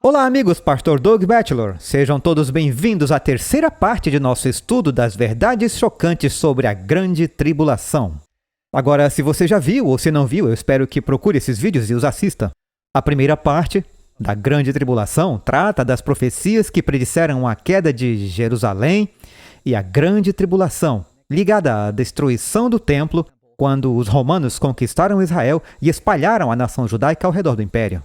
Olá amigos, Pastor Doug Batchelor. Sejam todos bem-vindos à terceira parte de nosso estudo das verdades chocantes sobre a Grande Tribulação. Agora, se você já viu ou se não viu, eu espero que procure esses vídeos e os assista. A primeira parte da Grande Tribulação trata das profecias que predisseram a queda de Jerusalém e a Grande Tribulação, ligada à destruição do templo quando os romanos conquistaram Israel e espalharam a nação judaica ao redor do império.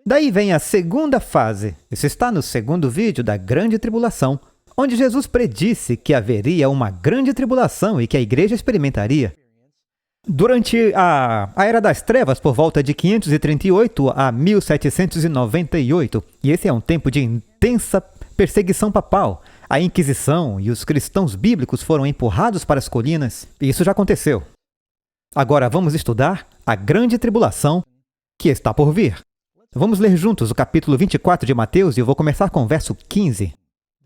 Daí vem a segunda fase. Isso está no segundo vídeo da Grande Tribulação, onde Jesus predisse que haveria uma grande tribulação e que a igreja experimentaria. Durante a Era das Trevas, por volta de 538 a 1798, e esse é um tempo de intensa perseguição papal, a Inquisição e os cristãos bíblicos foram empurrados para as colinas, e isso já aconteceu. Agora vamos estudar a Grande Tribulação que está por vir. Vamos ler juntos o capítulo 24 de Mateus e eu vou começar com o verso 15.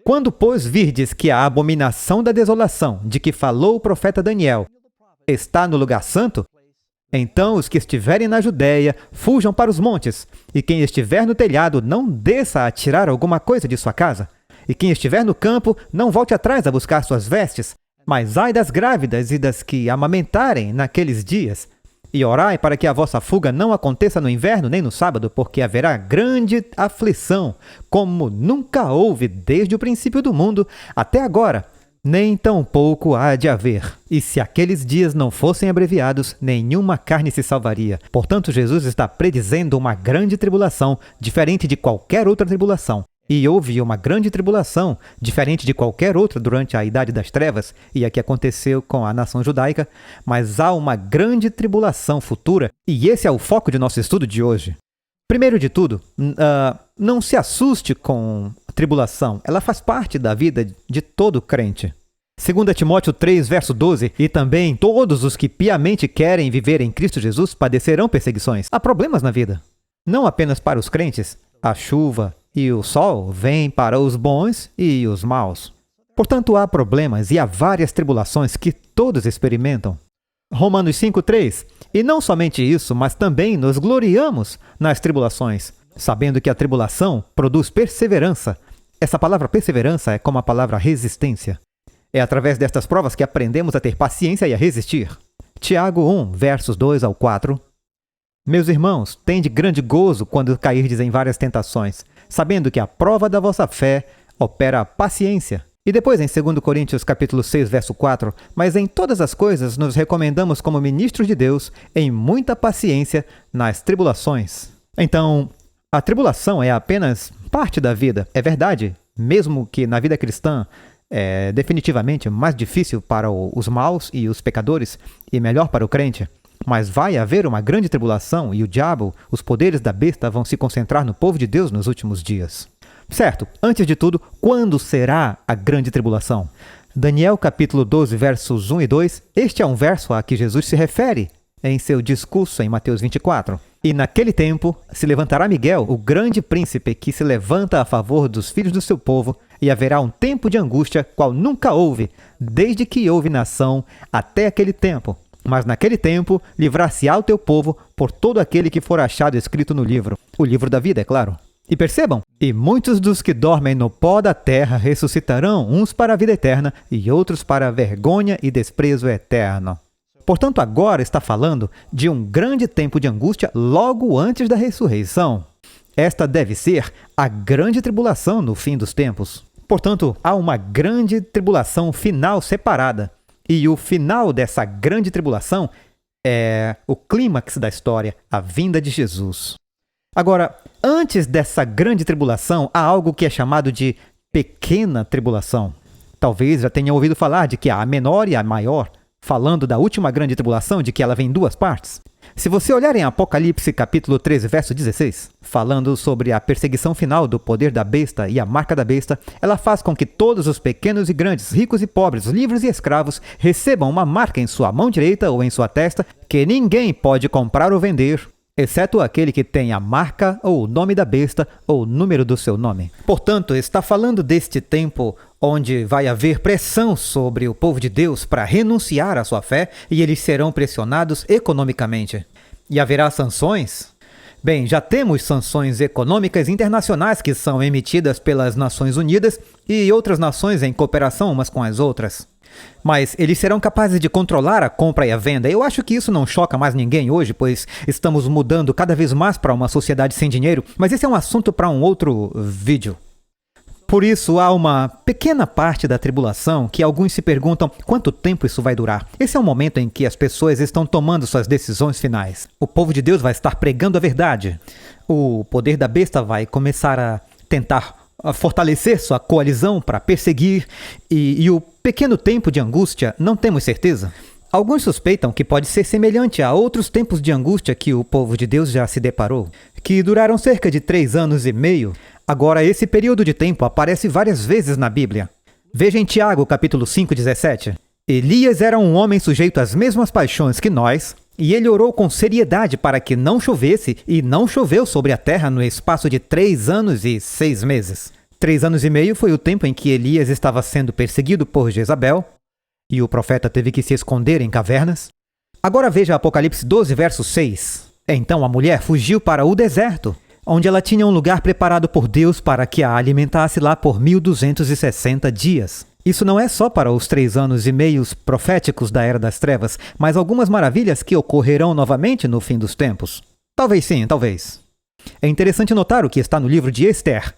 Quando, pois, virdes que a abominação da desolação, de que falou o profeta Daniel, está no lugar santo, então os que estiverem na Judéia fujam para os montes, e quem estiver no telhado não desça a tirar alguma coisa de sua casa, e quem estiver no campo não volte atrás a buscar suas vestes, mas ai das grávidas e das que amamentarem naqueles dias. E orai para que a vossa fuga não aconteça no inverno nem no sábado, porque haverá grande aflição, como nunca houve desde o princípio do mundo até agora, nem tampouco há de haver. E se aqueles dias não fossem abreviados, nenhuma carne se salvaria. Portanto, Jesus está predizendo uma grande tribulação, diferente de qualquer outra tribulação. E houve uma grande tribulação, diferente de qualquer outra durante a Idade das Trevas, e a que aconteceu com a nação judaica, mas há uma grande tribulação futura, e esse é o foco de nosso estudo de hoje. Primeiro de tudo, não se assuste com a tribulação, ela faz parte da vida de todo crente. 2 Timóteo 3, verso 12, e também todos os que piamente querem viver em Cristo Jesus padecerão perseguições. Há problemas na vida, não apenas para os crentes, a chuva e o sol vêm para os bons e os maus. Portanto, há problemas e há várias tribulações que todos experimentam. Romanos 5:3. E não somente isso, mas também nos gloriamos nas tribulações, sabendo que a tribulação produz perseverança. Essa palavra perseverança é como a palavra resistência. É através destas provas que aprendemos a ter paciência e a resistir. Tiago 1, versos 2 ao 4. Meus irmãos, tende grande gozo quando cairdes em várias tentações, sabendo que a prova da vossa fé opera a paciência. E depois em 2 Coríntios capítulo 6, verso 4, mas em todas as coisas nos recomendamos como ministros de Deus em muita paciência nas tribulações. Então, a tribulação é apenas parte da vida. É verdade, mesmo que na vida cristã é definitivamente mais difícil para os maus e os pecadores e melhor para o crente. Mas vai haver uma grande tribulação e o diabo, os poderes da besta vão se concentrar no povo de Deus nos últimos dias. Certo, antes de tudo, quando será a grande tribulação? Daniel capítulo 12, versos 1 e 2, este é um verso a que Jesus se refere em seu discurso em Mateus 24. E naquele tempo se levantará Miguel, o grande príncipe que se levanta a favor dos filhos do seu povo, e haverá um tempo de angústia qual nunca houve, desde que houve nação até aquele tempo. Mas naquele tempo, livrar-se-á o teu povo por todo aquele que for achado escrito no livro. O livro da vida, é claro. E percebam, e muitos dos que dormem no pó da terra ressuscitarão, uns para a vida eterna e outros para a vergonha e desprezo eterno. Portanto, agora está falando de um grande tempo de angústia logo antes da ressurreição. Esta deve ser a grande tribulação no fim dos tempos. Portanto, há uma grande tribulação final separada. E o final dessa grande tribulação é o clímax da história, a vinda de Jesus. Agora, antes dessa grande tribulação, há algo que é chamado de pequena tribulação. Talvez já tenha ouvido falar de que há a menor e a maior, falando da última grande tribulação, de que ela vem em duas partes. Se você olhar em Apocalipse capítulo 13, verso 16, falando sobre a perseguição final do poder da besta e a marca da besta, ela faz com que todos os pequenos e grandes, ricos e pobres, livres e escravos, recebam uma marca em sua mão direita ou em sua testa que ninguém pode comprar ou vender, exceto aquele que tem a marca ou o nome da besta ou o número do seu nome. Portanto, está falando deste tempo onde vai haver pressão sobre o povo de Deus para renunciar à sua fé e eles serão pressionados economicamente. E haverá sanções? Bem, já temos sanções econômicas internacionais que são emitidas pelas Nações Unidas e outras nações em cooperação umas com as outras. Mas eles serão capazes de controlar a compra e a venda. Eu acho que isso não choca mais ninguém hoje, pois estamos mudando cada vez mais para uma sociedade sem dinheiro, mas esse é um assunto para um outro vídeo. Por isso, há uma pequena parte da tribulação que alguns se perguntam quanto tempo isso vai durar. Esse é o momento em que as pessoas estão tomando suas decisões finais. O povo de Deus vai estar pregando a verdade. O poder da besta vai começar a tentar fortalecer sua coalizão para perseguir. E o pequeno tempo de angústia, não temos certeza. Alguns suspeitam que pode ser semelhante a outros tempos de angústia que o povo de Deus já se deparou, que duraram cerca de 3 anos e meio. Agora, esse período de tempo aparece várias vezes na Bíblia. Veja em Tiago, capítulo 5, 17. Elias era um homem sujeito às mesmas paixões que nós, e ele orou com seriedade para que não chovesse, e não choveu sobre a terra no espaço de 3 anos e 6 meses. 3 anos e meio foi o tempo em que Elias estava sendo perseguido por Jezabel, e o profeta teve que se esconder em cavernas. Agora veja Apocalipse 12, verso 6. Então a mulher fugiu para o deserto, onde ela tinha um lugar preparado por Deus para que a alimentasse lá por 1260 dias. Isso não é só para os 3 anos e meio proféticos da Era das Trevas, mas algumas maravilhas que ocorrerão novamente no fim dos tempos. Talvez sim, talvez. É interessante notar o que está no livro de Esther.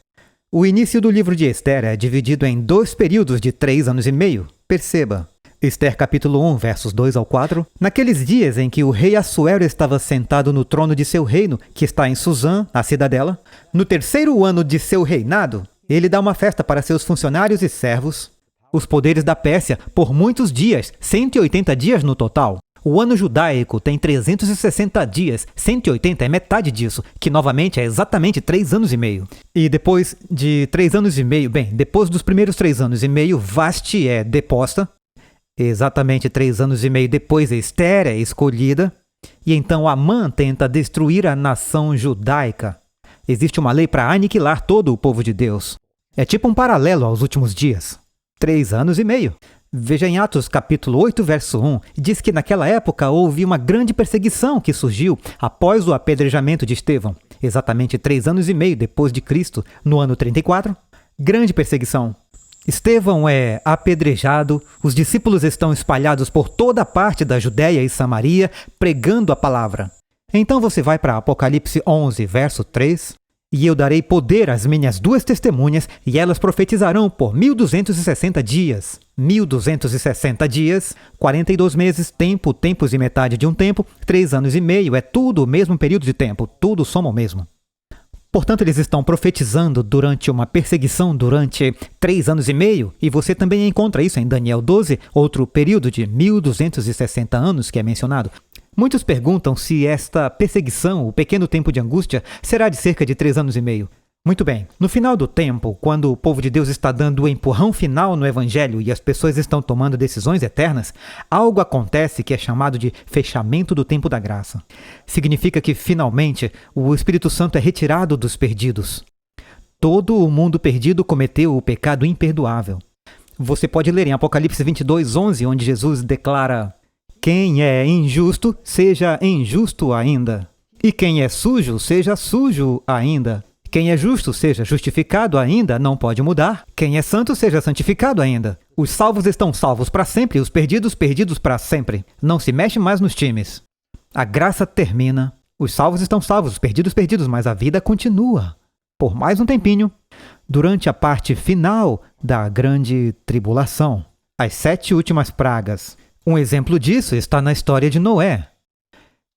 O início do livro de Esther é dividido em 2 períodos de 3 anos e meio. Perceba. Esther capítulo 1, versos 2 ao 4. Naqueles dias em que o rei Assuero estava sentado no trono de seu reino, que está em Suzã, a cidadela, no 3º ano de seu reinado, ele dá uma festa para seus funcionários e servos, os poderes da Pérsia, por muitos dias, 180 dias no total. O ano judaico tem 360 dias, 180 é metade disso, que novamente é exatamente 3 anos e meio. E depois de 3 anos e meio, depois dos primeiros 3 anos e meio, Vasti é deposta. Exatamente 3 anos e meio depois, Esther é escolhida, e então Amã tenta destruir a nação judaica. Existe uma lei para aniquilar todo o povo de Deus. É tipo um paralelo aos últimos dias. 3 anos e meio. Veja em Atos capítulo 8, verso 1, diz que naquela época houve uma grande perseguição que surgiu após o apedrejamento de Estevão. Exatamente 3 anos e meio depois de Cristo, no ano 34. Grande perseguição. Estevão é apedrejado, os discípulos estão espalhados por toda a parte da Judéia e Samaria, pregando a palavra. Então você vai para Apocalipse 11, verso 3. E eu darei poder às minhas 2 testemunhas, e elas profetizarão por 1260 dias. 1260 dias, 42 meses, tempos e metade de um tempo, 3 anos e meio, é tudo o mesmo período de tempo, tudo soma o mesmo. Portanto, eles estão profetizando durante uma perseguição durante 3 anos e meio, e você também encontra isso em Daniel 12, outro período de 1260 anos que é mencionado. Muitos perguntam se esta perseguição, o pequeno tempo de angústia, será de cerca de 3 anos e meio. Muito bem, no final do tempo, quando o povo de Deus está dando o empurrão final no Evangelho e as pessoas estão tomando decisões eternas, algo acontece que é chamado de fechamento do tempo da graça. Significa que, finalmente, o Espírito Santo é retirado dos perdidos. Todo o mundo perdido cometeu o pecado imperdoável. Você pode ler em Apocalipse 22, 11, onde Jesus declara: quem é injusto, seja injusto ainda. E quem é sujo, seja sujo ainda. Quem é justo, seja justificado ainda, não pode mudar. Quem é santo, seja santificado ainda. Os salvos estão salvos para sempre, os perdidos, perdidos para sempre. Não se mexe mais nos times. A graça termina. Os salvos estão salvos, os perdidos, perdidos, mas a vida continua. Por mais um tempinho, durante a parte final da grande tribulação. As 7 últimas pragas. Um exemplo disso está na história de Noé,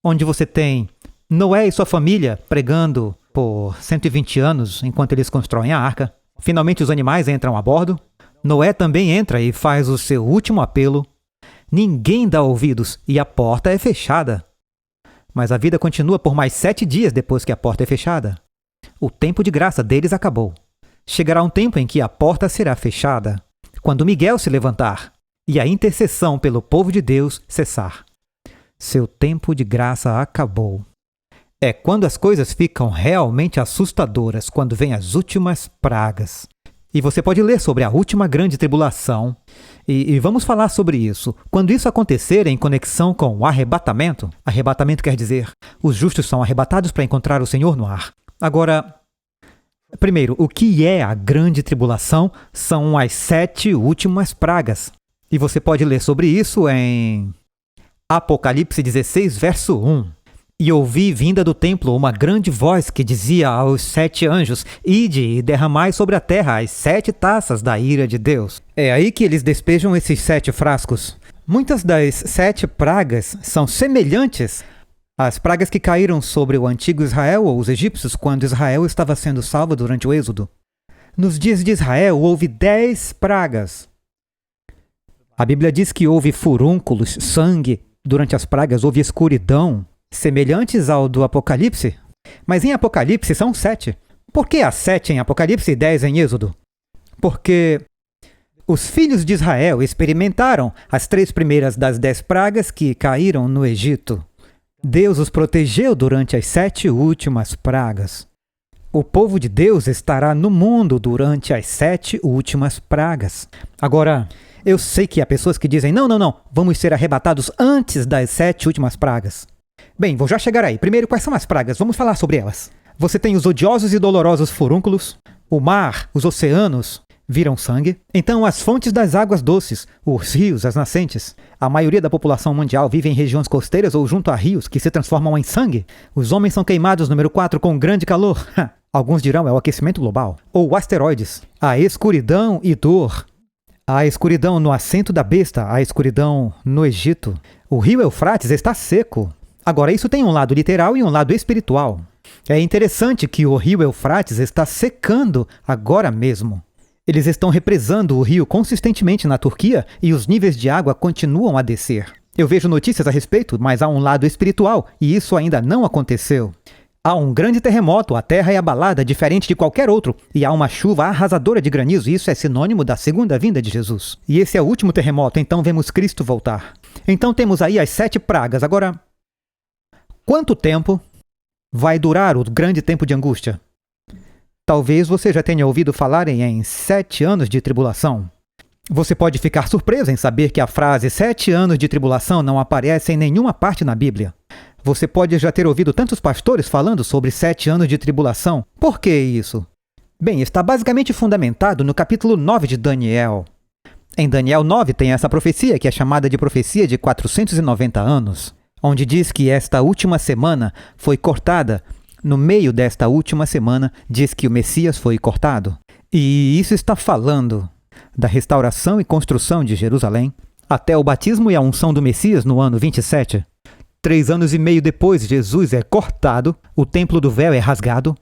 onde você tem Noé e sua família pregando por 120 anos enquanto eles constroem a arca. Finalmente os animais entram a bordo. Noé também entra e faz o seu último apelo. Ninguém dá ouvidos e a porta é fechada. Mas a vida continua por mais 7 dias depois que a porta é fechada. O tempo de graça deles acabou. Chegará um tempo em que a porta será fechada, quando Miguel se levantar e a intercessão pelo povo de Deus cessar. Seu tempo de graça acabou. É quando as coisas ficam realmente assustadoras, quando vêm as últimas pragas. E você pode ler sobre a última grande tribulação E vamos falar sobre isso. Quando isso acontecer em conexão com o arrebatamento, arrebatamento quer dizer, os justos são arrebatados para encontrar o Senhor no ar. Agora, primeiro, o que é a grande tribulação? São as 7 últimas pragas. E você pode ler sobre isso em Apocalipse 16, verso 1. E ouvi vinda do templo uma grande voz que dizia aos 7 anjos: Ide e derramai sobre a terra as 7 taças da ira de Deus. É aí que eles despejam esses 7 frascos. Muitas das 7 pragas são semelhantes às pragas que caíram sobre o antigo Israel ou os egípcios quando Israel estava sendo salvo durante o Êxodo. Nos dias de Israel houve 10 pragas. A Bíblia diz que houve furúnculos, sangue. Durante as pragas houve escuridão, semelhantes ao do Apocalipse. Mas em Apocalipse são 7. Por que há 7 em Apocalipse e 10 em Êxodo? Porque os filhos de Israel experimentaram as 3 primeiras das 10 pragas que caíram no Egito. Deus os protegeu durante as 7 últimas pragas. O povo de Deus estará no mundo durante as 7 últimas pragas. Agora, eu sei que há pessoas que dizem, não, vamos ser arrebatados antes das 7 últimas pragas. Bem, vou já chegar aí. Primeiro, quais são as pragas? Vamos falar sobre elas. Você tem os odiosos e dolorosos furúnculos, o mar, os oceanos viram sangue. Então, as fontes das águas doces, os rios, as nascentes. A maioria da população mundial vive em regiões costeiras ou junto a rios que se transformam em sangue. Os homens são queimados, número 4, com grande calor. Alguns dirão é o aquecimento global. Ou asteroides. A escuridão e dor. A escuridão no assento da besta, a escuridão no Egito. O rio Eufrates está seco. Agora, isso tem um lado literal e um lado espiritual. É interessante que o rio Eufrates está secando agora mesmo. Eles estão represando o rio consistentemente na Turquia e os níveis de água continuam a descer. Eu vejo notícias a respeito, mas há um lado espiritual e isso ainda não aconteceu. Há um grande terremoto, a terra é abalada, diferente de qualquer outro, e há uma chuva arrasadora de granizo, e isso é sinônimo da segunda vinda de Jesus. E esse é o último terremoto, então vemos Cristo voltar. Então temos aí as 7 pragas. Agora, quanto tempo vai durar o grande tempo de angústia? Talvez você já tenha ouvido falarem em 7 anos de tribulação. Você pode ficar surpreso em saber que a frase 7 anos de tribulação não aparece em nenhuma parte na Bíblia. Você pode já ter ouvido tantos pastores falando sobre 7 anos de tribulação. Por que isso? Bem, está basicamente fundamentado no capítulo 9 de Daniel. Em Daniel 9 tem essa profecia, que é chamada de profecia de 490 anos, onde diz que esta última semana foi cortada. No meio desta última semana, diz que o Messias foi cortado. E isso está falando da restauração e construção de Jerusalém, até o batismo e a unção do Messias no ano 27. 3 anos e meio depois, Jesus é cortado, o templo do véu é rasgado.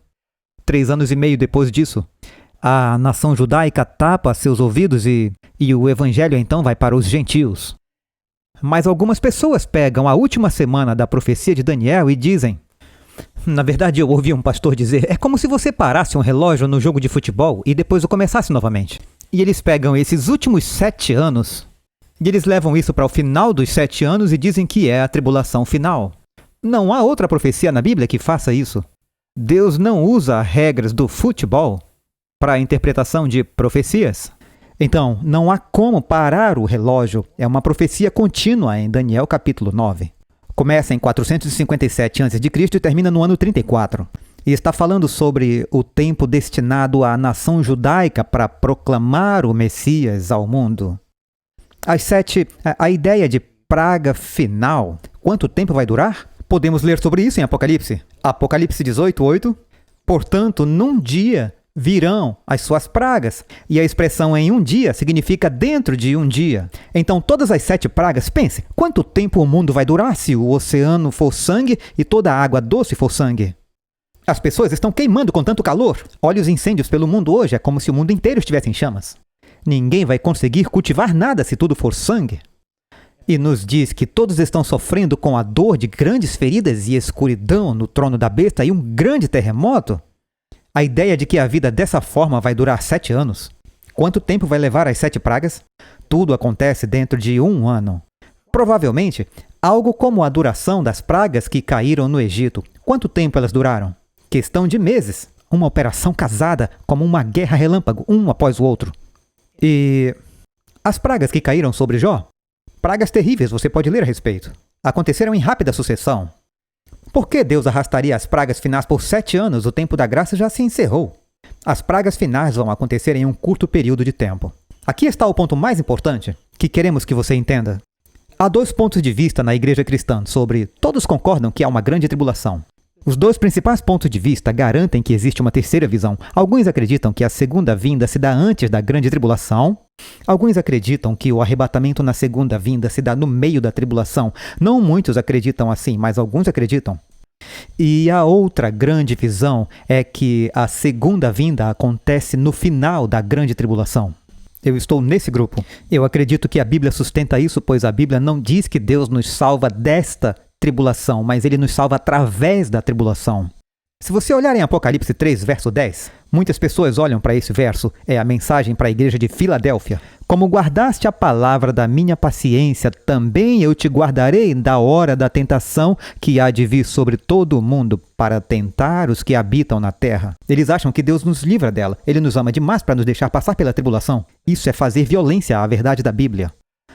3 anos e meio depois disso, a nação judaica tapa seus ouvidos e o evangelho então vai para os gentios. Mas algumas pessoas pegam a última semana da profecia de Daniel e dizem... Na verdade, eu ouvi um pastor dizer, é como se você parasse um relógio no jogo de futebol e depois o começasse novamente. E eles pegam esses últimos 7 anos... E eles levam isso para o final dos 7 anos e dizem que é a tribulação final. Não há outra profecia na Bíblia que faça isso. Deus não usa regras do futebol para a interpretação de profecias. Então, não há como parar o relógio. É uma profecia contínua em Daniel capítulo 9. Começa em 457 a.C. e termina no ano 34. E está falando sobre o tempo destinado à nação judaica para proclamar o Messias ao mundo. A ideia de praga final, quanto tempo vai durar? Podemos ler sobre isso em Apocalipse. Apocalipse 18, 8. Portanto, num dia virão as suas pragas. E a expressão em um dia significa dentro de um dia. Então, todas as 7 pragas, pense, quanto tempo o mundo vai durar se o oceano for sangue e toda a água doce for sangue? As pessoas estão queimando com tanto calor. Olha os incêndios pelo mundo hoje, é como se o mundo inteiro estivesse em chamas. Ninguém vai conseguir cultivar nada se tudo for sangue. E nos diz que todos estão sofrendo com a dor de grandes feridas e escuridão no trono da besta e um grande terremoto. A ideia de que a vida dessa forma vai durar 7 anos. Quanto tempo vai levar as 7 pragas? Tudo acontece dentro de 1 ano. Provavelmente, algo como a duração das pragas que caíram no Egito. Quanto tempo elas duraram? Questão de meses. Uma operação casada, como uma guerra relâmpago, um após o outro. E As pragas que caíram sobre Jó, pragas terríveis, você pode ler a respeito, aconteceram em rápida sucessão. Por que Deus arrastaria as pragas finais por 7 anos? O tempo da graça já se encerrou. As pragas finais vão acontecer em um curto período de tempo. Aqui está o ponto mais importante que queremos que você entenda. Há 2 pontos de vista na igreja cristã sobre todos concordam que há uma grande tribulação. Os 2 principais pontos de vista garantem que existe uma terceira visão. Alguns acreditam que a segunda vinda se dá antes da grande tribulação. Alguns acreditam que o arrebatamento na segunda vinda se dá no meio da tribulação. Não muitos acreditam assim, mas alguns acreditam. E a outra grande visão é que a segunda vinda acontece no final da grande tribulação. Eu estou nesse grupo. Eu acredito que a Bíblia sustenta isso, pois a Bíblia não diz que Deus nos salva desta tribulação, mas Ele nos salva através da tribulação. Se você olhar em Apocalipse 3, verso 10, muitas pessoas olham para esse verso, é a mensagem para a igreja de Filadélfia. Como guardaste a palavra da minha paciência, também eu te guardarei da hora da tentação que há de vir sobre todo o mundo para tentar os que habitam na terra. Eles acham que Deus nos livra dela. Ele nos ama demais para nos deixar passar pela tribulação. Isso é fazer violência à verdade da Bíblia.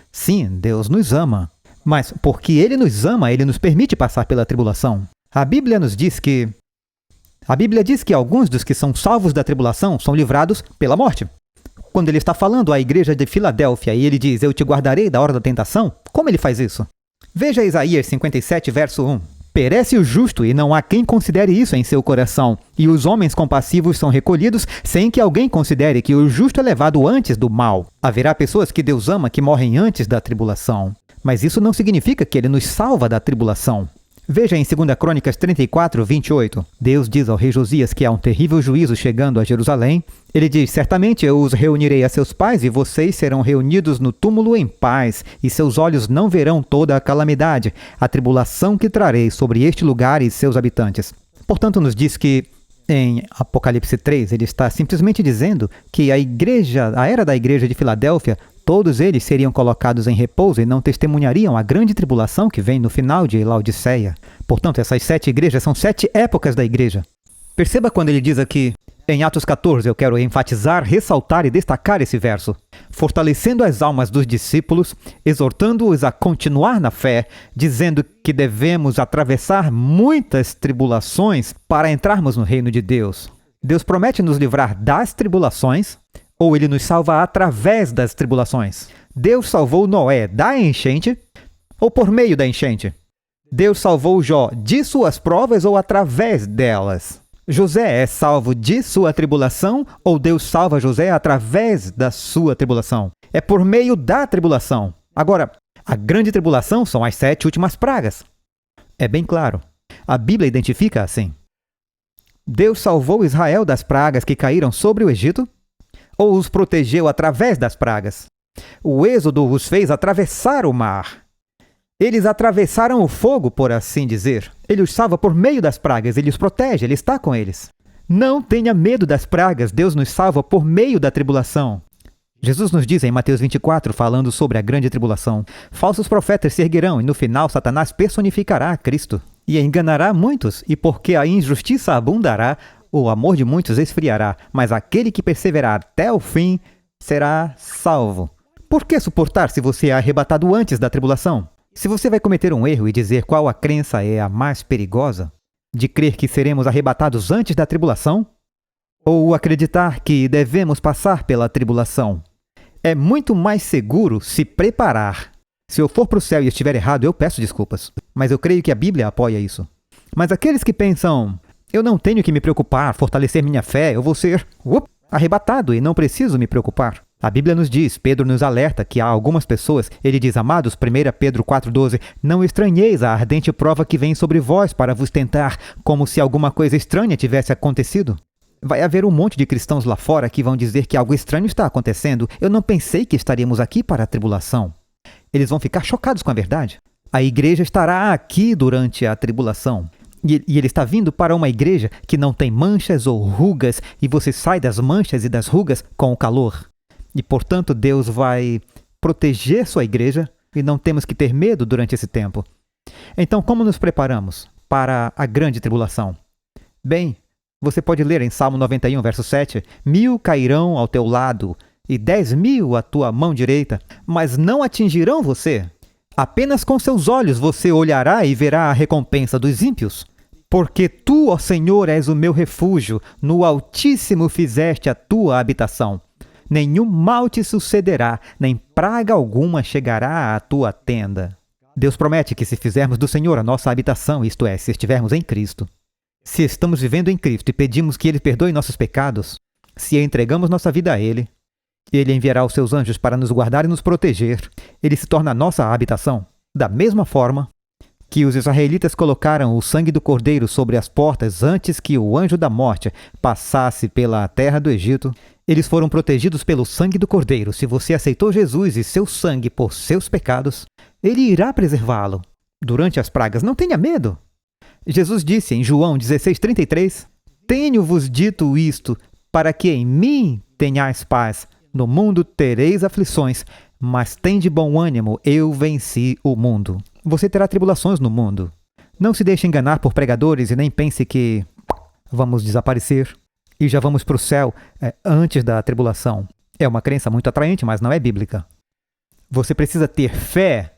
Sim, Deus nos ama. Mas porque Ele nos ama, Ele nos permite passar pela tribulação. A Bíblia diz que alguns dos que são salvos da tribulação são livrados pela morte. Quando ele está falando à igreja de Filadélfia e ele diz, eu te guardarei da hora da tentação, como ele faz isso? Veja Isaías 57, verso 1. Perece o justo e não há quem considere isso em seu coração, e os homens compassivos são recolhidos sem que alguém considere que o justo é levado antes do mal. Haverá pessoas que Deus ama que morrem antes da tribulação, mas isso não significa que ele nos salva da tribulação. Veja em 2 Crônicas 34, 28. Deus diz ao rei Josias que há um terrível juízo chegando a Jerusalém. Ele diz, certamente eu os reunirei a seus pais e vocês serão reunidos no túmulo em paz, e seus olhos não verão toda a calamidade, a tribulação que trarei sobre este lugar e seus habitantes. Portanto, nos diz que em Apocalipse 3, ele está simplesmente dizendo que a era da igreja de Filadélfia, todos eles seriam colocados em repouso e não testemunhariam a grande tribulação que vem no final de Laodiceia. Portanto, essas 7 igrejas são 7 épocas da igreja. Perceba quando ele diz aqui, em Atos 14, eu quero enfatizar, ressaltar e destacar esse verso. Fortalecendo as almas dos discípulos, exortando-os a continuar na fé, dizendo que devemos atravessar muitas tribulações para entrarmos no reino de Deus. Deus promete nos livrar das tribulações, ou Ele nos salva através das tribulações? Deus salvou Noé da enchente ou por meio da enchente? Deus salvou Jó de suas provas ou através delas? José é salvo de sua tribulação ou Deus salva José através da sua tribulação? É por meio da tribulação. Agora, a grande tribulação são as 7 últimas pragas. É bem claro. A Bíblia identifica assim. Deus salvou Israel das pragas que caíram sobre o Egito? Ou os protegeu através das pragas? O êxodo os fez atravessar o mar. Eles atravessaram o fogo, por assim dizer. Ele os salva por meio das pragas, ele os protege, ele está com eles. Não tenha medo das pragas, Deus nos salva por meio da tribulação. Jesus nos diz em Mateus 24, falando sobre a grande tribulação, falsos profetas se erguerão e no final Satanás personificará a Cristo e enganará muitos, e porque a injustiça abundará, o amor de muitos esfriará, mas aquele que perseverar até o fim será salvo. Por que suportar se você é arrebatado antes da tribulação? Se você vai cometer um erro e dizer qual a crença é a mais perigosa, de crer que seremos arrebatados antes da tribulação, ou acreditar que devemos passar pela tribulação, é muito mais seguro se preparar. Se eu for para o céu e estiver errado, eu peço desculpas, mas eu creio que a Bíblia apoia isso. Mas aqueles que pensam, eu não tenho que me preocupar, fortalecer minha fé, eu vou ser arrebatado e não preciso me preocupar. A Bíblia nos diz, Pedro nos alerta que há algumas pessoas, ele diz, amados, 1 Pedro 4,12, não estranheis a ardente prova que vem sobre vós para vos tentar, como se alguma coisa estranha tivesse acontecido. Vai haver um monte de cristãos lá fora que vão dizer que algo estranho está acontecendo. Eu não pensei que estaríamos aqui para a tribulação. Eles vão ficar chocados com a verdade. A igreja estará aqui durante a tribulação. E ele está vindo para uma igreja que não tem manchas ou rugas, e você sai das manchas e das rugas com o calor. E, portanto, Deus vai proteger sua igreja e não temos que ter medo durante esse tempo. Então, como nos preparamos para a grande tribulação? Bem, você pode ler em Salmo 91, verso 7, 1000 cairão ao teu lado e 10.000 à tua mão direita, mas não atingirão você. Apenas com seus olhos você olhará e verá a recompensa dos ímpios. Porque tu, ó Senhor, és o meu refúgio, no Altíssimo fizeste a tua habitação. Nenhum mal te sucederá, nem praga alguma chegará à tua tenda. Deus promete que se fizermos do Senhor a nossa habitação, isto é, se estivermos em Cristo, se estamos vivendo em Cristo e pedimos que Ele perdoe nossos pecados, se entregamos nossa vida a Ele, Ele enviará os seus anjos para nos guardar e nos proteger. Ele se torna a nossa habitação. Da mesma forma que os israelitas colocaram o sangue do cordeiro sobre as portas antes que o anjo da morte passasse pela terra do Egito, eles foram protegidos pelo sangue do cordeiro. Se você aceitou Jesus e seu sangue por seus pecados, Ele irá preservá-lo durante as pragas. Não tenha medo. Jesus disse em João 16:33, tenho-vos dito isto, para que em mim tenhais paz. No mundo tereis aflições, mas tende bom ânimo, eu venci o mundo. Você terá tribulações no mundo. Não se deixe enganar por pregadores e nem pense que vamos desaparecer e já vamos para o céu antes da tribulação. É uma crença muito atraente, mas não é bíblica. Você precisa ter fé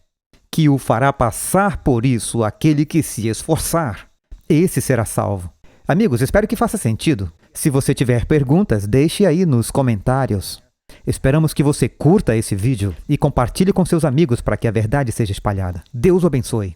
que o fará passar por isso aquele que se esforçar. Esse será salvo. Amigos, espero que faça sentido. Se você tiver perguntas, deixe aí nos comentários. Esperamos que você curta esse vídeo e compartilhe com seus amigos para que a verdade seja espalhada. Deus o abençoe.